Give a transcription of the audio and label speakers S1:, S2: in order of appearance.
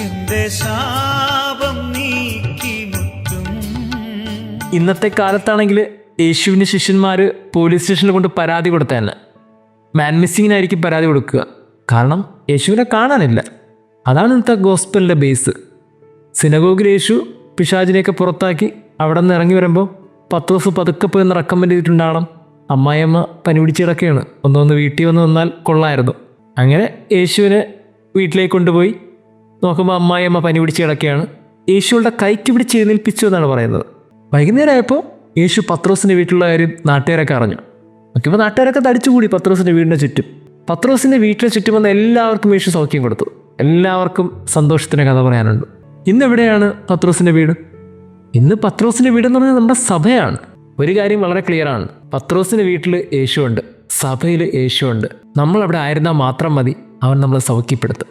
S1: എന്റെ ശാപം നീക്കി മുറ്റും.
S2: ഇന്നത്തെ കാലത്താണെങ്കിൽ യേശുവിൻ്റെ ശിഷ്യന്മാർ പോലീസ് സ്റ്റേഷനിൽ കൊണ്ട് പരാതി കൊടുത്തതന്നെ മാൻ മിസ്സിങ്ങിനായിരിക്കും പരാതി കൊടുക്കുക. കാരണം യേശുവിനെ കാണാനില്ല. അതാണ് ഇന്നത്തെ ഗോസ്പലിൻ്റെ ബേസ്. സിനഗോഗിൽ യേശു പിശാചിനെയൊക്കെ പുറത്താക്കി അവിടെ നിന്ന് ഇറങ്ങി വരുമ്പോൾ പത്രോസ് പതുക്കെ പോയി ഒന്ന് റെക്കമെൻഡ് ചെയ്തിട്ടുണ്ടാകണം. അമ്മായിയമ്മ പനി പിടിച്ച് കിടക്കുകയാണ്, ഒന്നൊന്ന് വീട്ടിൽ വന്ന് വന്നാൽ കൊള്ളായിരുന്നു. അങ്ങനെ യേശുവിനെ വീട്ടിലേക്ക് കൊണ്ടുപോയി നോക്കുമ്പോൾ അമ്മായിയമ്മ പനി പിടിച്ച് കിടക്കുകയാണ്. യേശുവിടെ കൈക്ക് പിടിച്ച് എഴുന്നേൽപ്പിച്ചു എന്നാണ് പറയുന്നത്. വൈകുന്നേരം ആയപ്പോൾ യേശു പത്രോസിൻ്റെ വീട്ടിലുള്ള കാര്യം നാട്ടുകാരൊക്കെ അറിഞ്ഞു. നോക്കിയപ്പോൾ നാട്ടുകാരൊക്കെ തടിച്ചുകൂടി പത്രോസിൻ്റെ വീടിന് ചുറ്റും. പത്രോസിൻ്റെ വീട്ടിന് ചുറ്റും വന്ന എല്ലാവർക്കും യേശു സൗഖ്യം കൊടുത്തു. എല്ലാവർക്കും സന്തോഷത്തിൻ്റെ കഥ പറയാനുണ്ട്. ഇന്നെവിടെയാണ് പത്രോസിൻ്റെ വീട്? ഇന്ന് പത്രോസിൻ്റെ വീടെന്ന് പറഞ്ഞാൽ നമ്മുടെ സഭയാണ്. ഒരു കാര്യം വളരെ ക്ലിയറാണ്, പത്രോസിൻ്റെ വീട്ടിൽ യേശുവുണ്ട്, സഭയിൽ യേശുവുണ്ട്. നമ്മളവിടെ ആയിരുന്നാൽ മാത്രം മതി, അവൻ നമ്മളെ സൗഖ്യപ്പെടുത്തും.